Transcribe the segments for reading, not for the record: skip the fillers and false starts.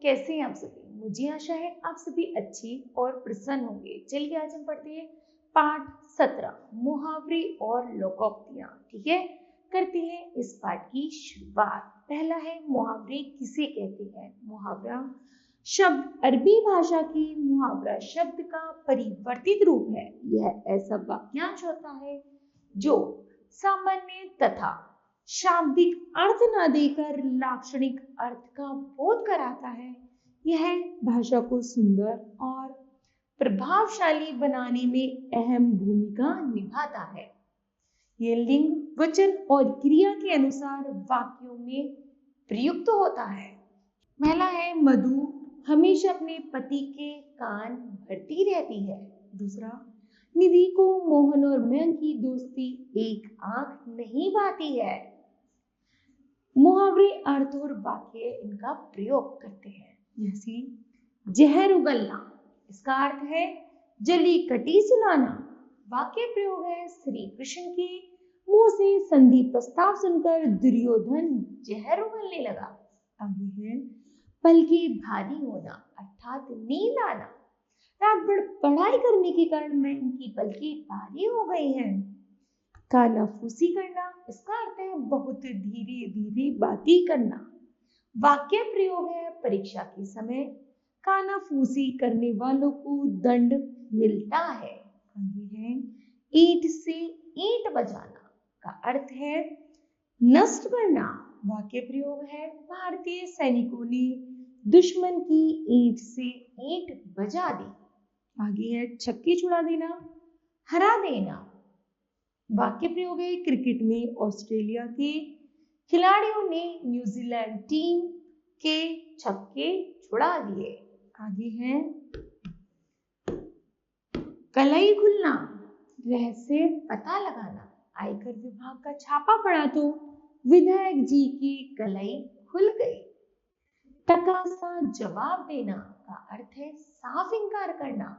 कैसे हैं आप सभी? मुझे आशा है आप सभी अच्छी और प्रसन्न होंगे। चलिए आज हम पढ़ते हैं पाठ 17 मुहावरे और लोकोक्तियां। ठीक है, करते हैं इस पाठ की शुरुआत। पहला है मुहावरे किसे कहते हैं। मुहावरा शब्द अरबी भाषा की मुहावरा शब्द का परिवर्तित रूप है। यह ऐसा वाक्यांश होता है जो सामान्य तथा शाब्दिक अर्थ न देकर लाक्षणिक अर्थ का बोध कराता है। यह भाषा को सुंदर और प्रभावशाली बनाने में अहम भूमिका निभाता है। यह लिंग, वचन और क्रिया के अनुसार वाक्यों में प्रयुक्त होता है। पहला है मधु हमेशा अपने पति के कान भरती रहती है। दूसरा, निधि को मोहन और मयंक की दोस्ती एक आंख नहीं भाती है। मुहावरे अर्थ और वाक्य इनका प्रयोग करते हैं। जैसे जहर उगलना, इसका अर्थ है जली कटी सुनाना। वाक्य प्रयोग है श्री कृष्ण के मुंह से संधि प्रस्ताव सुनकर दुर्योधन जहर उगलने लगा। आगे है पलके भारी होना अर्थात नींद आना। रात भर पढ़ाई करने के कारण मैं इनकी पलकें भारी हो गई हैं। कानाफूसी करना, इसका अर्थ है बहुत धीरे धीरे बातें करना। वाक्य प्रयोग है परीक्षा के समय कानाफूसी करने वालों को दंड मिलता है। आगे है ईंट से ईंट बजाना का अर्थ है नष्ट करना। वाक्य प्रयोग है भारतीय सैनिकों ने दुश्मन की ईंट से ईंट बजा दी। आगे है छक्के छुड़ा देना, हरा देना। वाक्य प्रयोग है क्रिकेट में ऑस्ट्रेलिया के खिलाड़ियों ने न्यूजीलैंड टीम के छक्के छुड़ा दिए। आगे है कलई खुलना, रहस्य पता लगाना। आयकर विभाग का छापा पड़ा तो विधायक जी की कलई खुल गई। टकासा जवाब देना का अर्थ है साफ इनकार करना।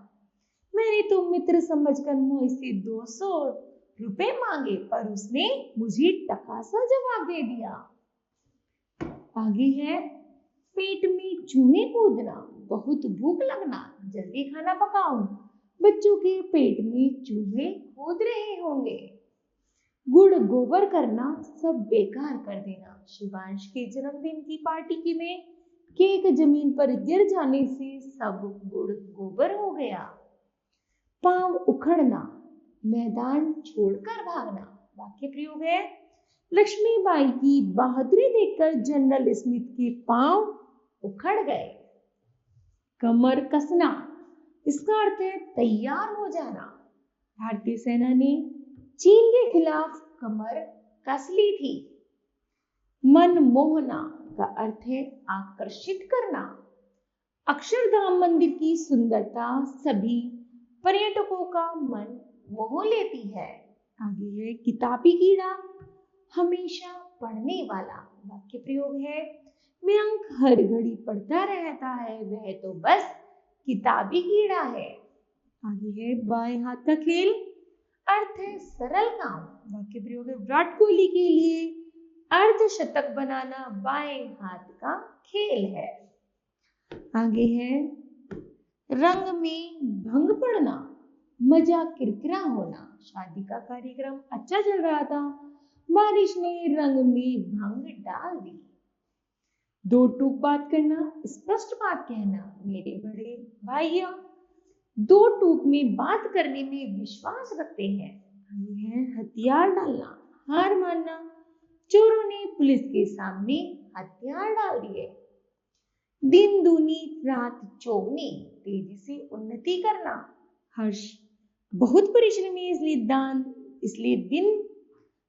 मैंने तो मित्र समझकर मुझे से 200 रुपए मांगे पर उसने मुझे टकासा जवाब दे दिया। आगे है पेट में चूहे कूदना, बहुत भूख लगना, जल्दी खाना पकाओ, बच्चों के पेट में चूहे कूद रहे होंगे। गुड़ गोबर करना, सब बेकार कर देना। शिवांश के जन्मदिन की पार्टी में केक जमीन पर गिर जाने से सब गुड़ गोबर हो गया। पांव उखड़ना, मैदान छोड़कर भागना। वाक्य प्रयोग है लक्ष्मीबाई की बहादुरी देखकर जनरल स्मिथ के पांव उखड़ गए। कमर कसना, इसका अर्थ है तैयार हो जाना। भारतीय सेना ने चीन के खिलाफ कमर कस ली थी। मन मोहना का अर्थ है आकर्षित करना। अक्षरधाम मंदिर की सुंदरता सभी पर्यटकों का मन मोह लेती है। आगे है किताबी कीड़ा, हमेशा पढ़ने वाला। वाक्य प्रयोग है मयंक हर घड़ी पढ़ता रहता है, वह तो बस किताबी कीड़ा है। आगे है बाएं हाथ का खेल, अर्थ है सरल काम। वाक्य प्रयोग है विराट कोहली के लिए अर्धशतक बनाना बाएं हाथ का खेल है। आगे है रंग में भंग पड़ना, मजा किरकिरा होना। शादी का कार्यक्रम अच्छा चल रहा था, बारिश ने रंग में भंग डाल दी। दो टूक बात करना, स्पष्ट बात कहना। मेरे बड़े भाइयों दो टूक में बात करने में विश्वास रखते हैं। हथियार डालना, हार मानना। चोरों ने पुलिस के सामने हथियार डाल दिए। दिन दूनी रात चौगनी, तेजी से उन्नति करना। हर्ष बहुत परिश्रमी इसलिए दिन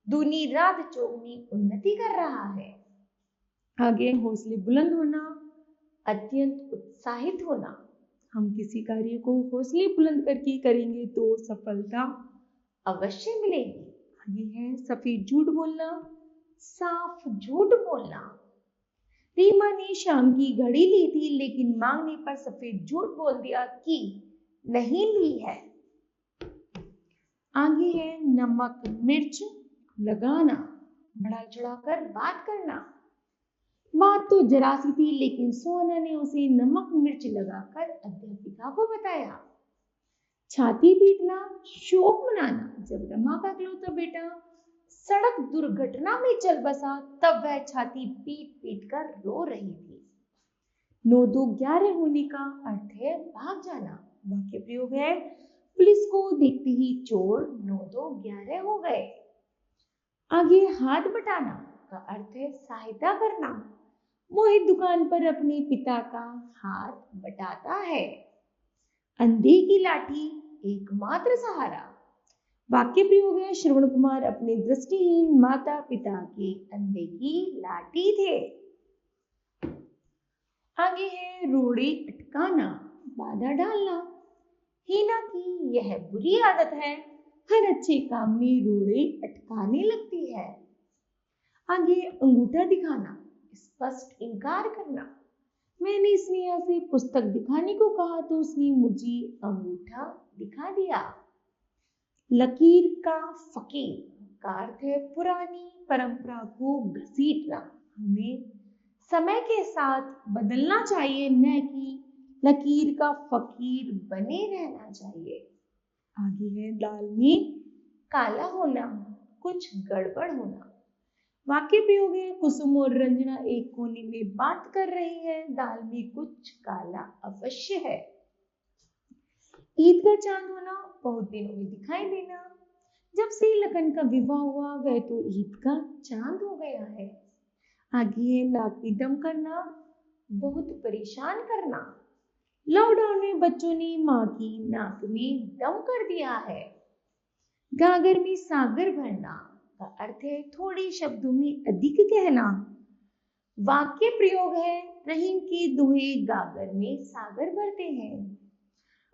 दूनी रात चौगनी उन्नति कर रहा है। आगे हौसले बुलंद होना, अत्यंत उत्साहित होना। हम किसी कार्य को हौसले बुलंद करके करेंगे तो सफलता अवश्य मिलेगी। आगे है सफेद झूठ बोलना, साफ झूठ बोलना। रीमा ने शाम की घड़ी ली थी लेकिन मांगने पर सफेद झूठ बोल दिया कि नहीं ली है। आगे है नमक मिर्च लगाना, बढ़ा चढ़ाकर बात करना। बात तो जरा सी थी, लेकिन सोना ने उसे नमक मिर्च लगाकर अध्यापिका को बताया। छाती पीटना, शोक मनाना। जब रमा का इकलौता बेटा सड़क दुर्घटना में चल बसा, तब वह छाती पीट पीट कर रो रही थी। 9 2 11 होने का अर्थ है भाग जाना। वाक्य प्रयोग है, पुलिस को देखते ही चोर 9 2 11 हो गए। आगे हाथ बटाना का अर्थ है सहायता करना। मोहित दुकान पर अपने पिता का हाथ बटाता है। अंधे की लाठी एकमात्र सहारा। वाक्य प्रयोग है, श्रवण कुमार अपने दृष्टिहीन माता पिता के अंधे की लाठी थे। आगे है रोड़े अटकाना, बाधा डालना। हीना की यह बुरी आदत है, हर अच्छे काम में रोड़े अटकाने लगती है। आगे अंगूठा दिखाना, स्पष्ट इनकार करना। मैंने स्नेहा से पुस्तक दिखाने को कहा तो उसने मुझे अंगूठा दिखा दिया। लकीर का फकीर का अर्थ है पुरानी परंपरा को घसीटना। हमें समय के साथ बदलना चाहिए, न कि लकीर का फकीर बने रहना चाहिए। आगे है दाल में काला होना, कुछ गड़बड़ होना। वाक्य प्रयोग है, कुसुम और रंजना एक कोने में बात कर रही है, दाल में कुछ काला अवश्य है। ईद का चांद होना, बहुत दिनों में दिखाई देना। जब से लखन का विवाह हुआ वह तो ईद का चांद हो गया है। आगे है नाक में दम करना, बहुत परेशान करना। लॉकडाउन में बच्चों ने माँ की नाक में दम कर दिया है। गागर में सागर भरना का अर्थ है थोड़े शब्दों में अधिक कहना। वाक्य प्रयोग है, रहीम के दोहे गागर में सागर भरते हैं।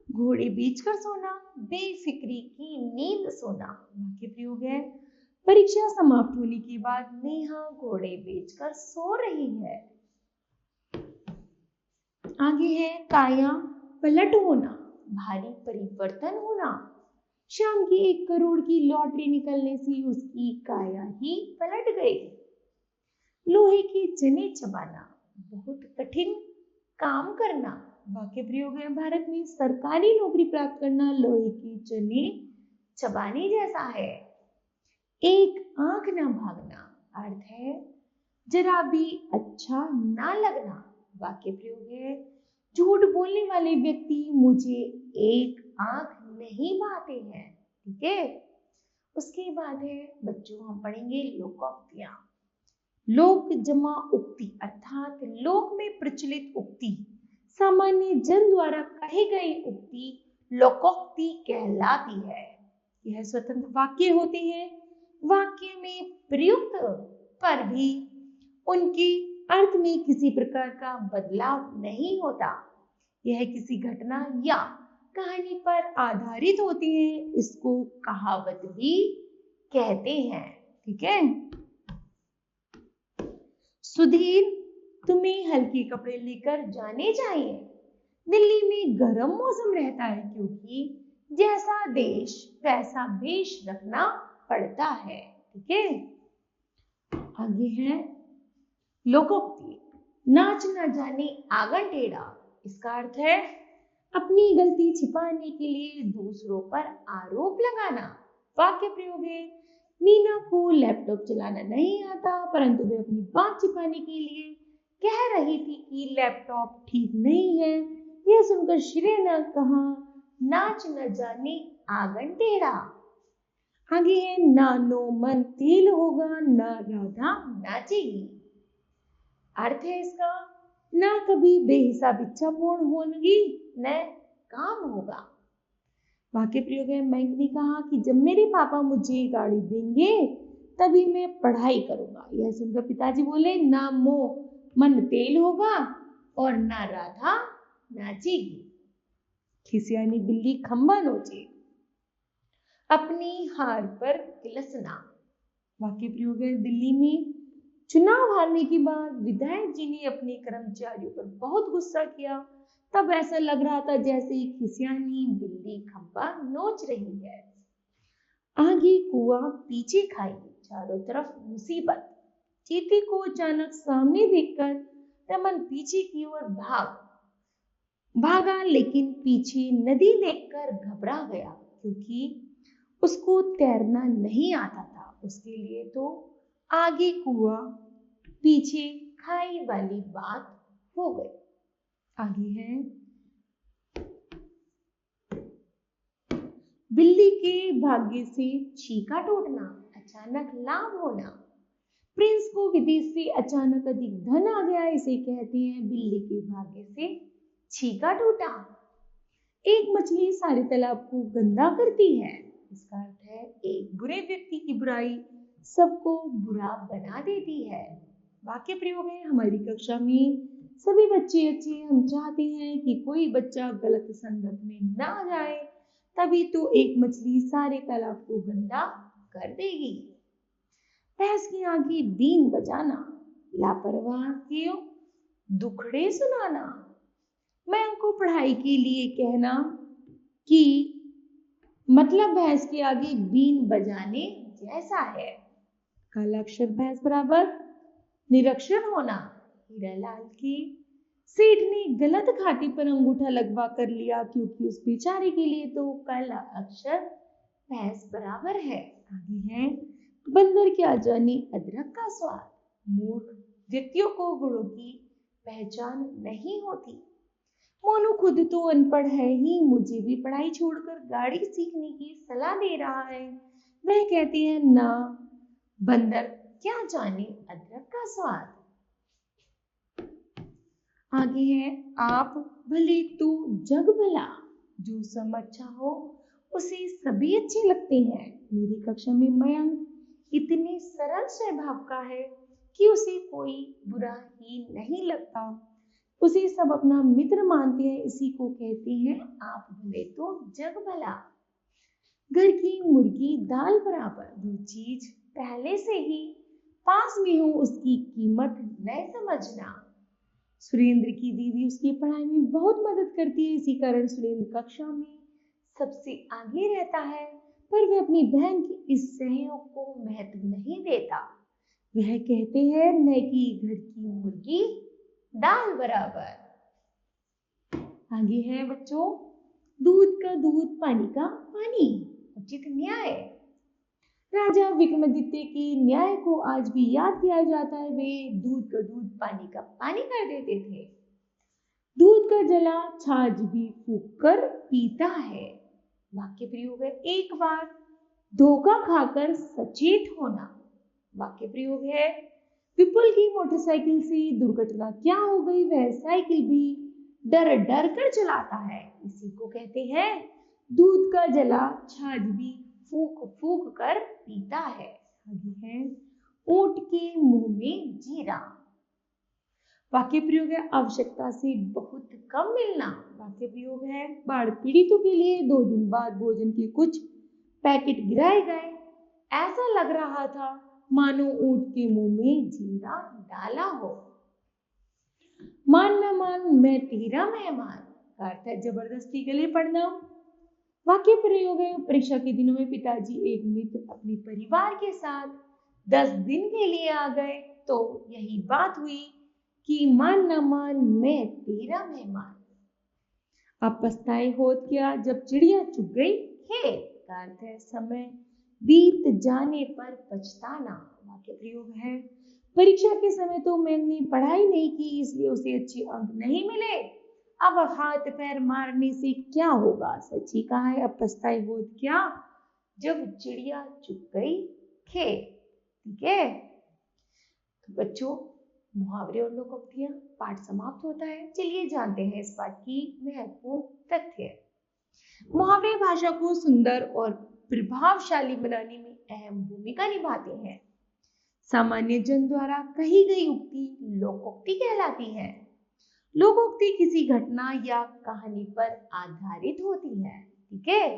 घोड़े बेचकर सोना, बेफिक्री की नींद सोना। वाक्य प्रयोग है, परीक्षा समाप्त होने के बाद नेहा घोड़े बेचकर सो रही है। आगे है काया पलट होना, भारी परिवर्तन होना। शाम की 1 करोड़ की लॉटरी निकलने से उसकी काया ही पलट गई। लोहे के चने चबाना, बहुत कठिन काम करना। वाक्य प्रयोग है, भारत में सरकारी नौकरी प्राप्त करना लोहे के चने चबाने जैसा है। एक आंख ना भागना अर्थ है जरा भी अच्छा ना लगना। वाक्य प्रयोग है, झूठ बोलने वाले व्यक्ति मुझे एक आंख नहीं भाते हैं। ठीक है, उसके बाद है बच्चों हम पढ़ेंगे लोकोक्तियां। लोक जमा उक्ति अर्थात लोक में प्रचलित उक्ति, सामान्य जन द्वारा कही गई उक्ति लोकोक्ति कहलाती है। यह स्वतंत्र वाक्य होते हैं, वाक्य में प्रयुक्त पर भी उनके अर्थ में किसी प्रकार का बदलाव नहीं होता। यह किसी घटना या कहानी पर आधारित होती है, इसको कहावत भी कहते हैं। ठीक है, सुधीर तुम्हें हल्के कपड़े लेकर जाने चाहिए। दिल्ली में गर्म मौसम रहता है क्योंकि जैसा देश वैसा वेश रखना पड़ता है। ठीक है, आगे है लोकोक्ति, नाच न जाने आंगन टेढ़ा। इसका अर्थ है अपनी गलती छिपाने के लिए दूसरों पर आरोप लगाना। वाक्य प्रयोग है, मीना को लैपटॉप चलाना नहीं आता, परंतु वे अपनी बात छिपाने के लिए कह रही थी कि लैपटॉप ठीक नहीं है। यह सुनकर श्रेय ने कहा, नाच न जाने आंगन टेढ़ा। आगे है ना नो मन तेल होगा, ना राधा नाचेगी। अर्थ है इसका, ना कभी बेहिसाब इच्छा पूर्ण होगी न काम होगा। वाक्य प्रयोग है, बैंक ने कहा कि जब मेरे पापा मुझे गाड़ी देंगे तभी मैं पढ़ाई करूंगा। यह सुनकर पिताजी बोले, ना मोह मन तेल होगा और ना राधा नाचेगी। खिसियानी बिल्ली खंबा नोचे, अपनी हार पर किलसना। वाक्य प्रयोग है, दिल्ली में चुनाव हारने के बाद विधायक जी ने अपने कर्मचारियों पर बहुत गुस्सा किया। तब ऐसा लग रहा था जैसे खिसियानी बिल्ली खंबा नोच रही है। आगे कुआं पीछे खाई, चारों तरफ मुसीबत। चींटी को अचानक सामने देखकर रमन पीछे की ओर भागा, लेकिन पीछे नदी देखकर घबरा गया, क्योंकि उसको तैरना नहीं आता था। उसके लिए तो आगे कुआं, पीछे खाई वाली बात हो गई। आगे है बिल्ली के भाग्य से छीका टूटना, अचानक लाभ होना। प्रिंस को विदेश से अचानक अधिक धन आ गया, इसे कहते हैं बिल्ली के भाग्य से छीका टूटा। एक मछली सारे तालाब को गंदा करती है, इसका अर्थ है एक बुरे व्यक्ति की बुराई सबको बुरा बना देती है। वाक्य प्रयोग है हमारी कक्षा में सभी बच्चे अच्छे। हम चाहते हैं कि कोई बच्चा गलत संगत में ना जाए, तभी तो एक मछली सारे तालाब को गंदा कर देगी। भैंस की आंखें बीन बजाना, लापरवाह क्यों दुखड़े सुनाना। मैं उनको पढ़ाई के लिए कहना कि मतलब भैंस के आगे बीन बजाने जैसा है। काला अक्षर भैंस बराबर निरक्षर होना। हीरालाल की सेठ ने गलत खाते पर अंगूठा लगवा कर लिया, क्योंकि उस बेचारे के लिए तो काला अक्षर भैंस बराबर है। आगे है बंदर क्या जाने अदरक का स्वाद। मूर्ख व्यक्तियों को गुणों की पहचान नहीं होती। मोनू खुद तो अनपढ़ है ही, मुझे भी पढ़ाई छोड़कर गाड़ी सीखने की सलाह दे रहा है। वह कहते हैं ना, बंदर क्या जाने अदरक का स्वाद। आगे है आप भले तो जग भला, जो सब अच्छा हो उसे सभी अच्छे लगते हैं। मेरी कक्षा में मयंक इतने सरल स्वभाव का है कि उसे कोई बुरा ही नहीं लगता। उसे सब अपना मित्र मानते हैं, इसी को कहते हैं आप भले तो जग भला। घर की मुर्गी दाल बराबर, जो चीज पहले से ही पास में हो उसकी कीमत न समझना। सुरेंद्र की दीदी उसकी पढ़ाई में बहुत मदद करती है, इसी कारण सुरेंद्र कक्षा में सबसे आगे रहता है, पर वह अपनी बहन के इस सहयोग को महत्व नहीं देता। वह कहते हैं न कि घर की मुर्गी दाल बराबर। आगे है बच्चों दूध का दूध पानी का पानी, उचित न्याय। राजा विक्रमादित्य के न्याय को आज भी याद किया जाता है। वे दूध का दूध पानी का पानी कर देते थे। दूध का जला छाछ भी फूंक कर पीता है। वाक्य प्रयोग है एक बार धोखा खाकर सचेत होना। वाक्य प्रयोग है विपुल की मोटरसाइकिल से दुर्घटना क्या हो गई, वह साइकिल भी डर डर कर चलाता है। इसी को कहते हैं दूध का जला छाछ भी फूंक फूंक कर पीता है। आगे है ऊंट के मुंह में जीरा। वाक्य प्रयोग है आवश्यकता से बहुत कम मिलना। वाक्य प्रयोग है बाढ़ पीड़ितों के लिए 2 दिन बाद भोजन के कुछ पैकेट गिराए गए। ऐसा लग रहा था मानो ऊंट के मुंह में जीरा डाला हो। मान न मान मैं तेरा मेहमान का अर्थ है जबरदस्ती गले पड़ना। वाक्य प्रयोग है परीक्षा के दिनों में पिताजी एक मित्र अपने परिवार के साथ 10 दिन के लिए आ गए, तो यही बात हुई कि मान न मान मैं तेरा मेहमान। अब पछताए होत क्या जब चिड़िया चुग गई खेत, का अर्थ है समय बीत जाने पर पछताना। वाक्य प्रयोग है परीक्षा के समय तो मैंने पढ़ाई नहीं की, इसलिए उसे अच्छे अंक नहीं मिले। अब हाथ पैर मारने से क्या होगा, सच ही कहा है। अब पछताए होत क्या जब चिड़िया चुग गई खेत। ठीक है तो बच्चों मुहावरे और लोकोक्तियां पाठ समाप्त होता है। चलिए जानते हैं इस पाठ की महत्वपूर्ण तथ्य। मुहावरे भाषा को सुंदर और प्रभावशाली बनाने में अहम भूमिका निभाते हैं। सामान्य जन द्वारा कही गई उक्ति लोकोक्ति कहलाती है। लोकोक्ति किसी घटना या कहानी पर आधारित होती है। ठीक है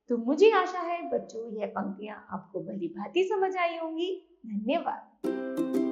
तो मुझे आशा है बच्चों यह पंक्तियां आपको भली भांति समझ आई होंगी। धन्यवाद।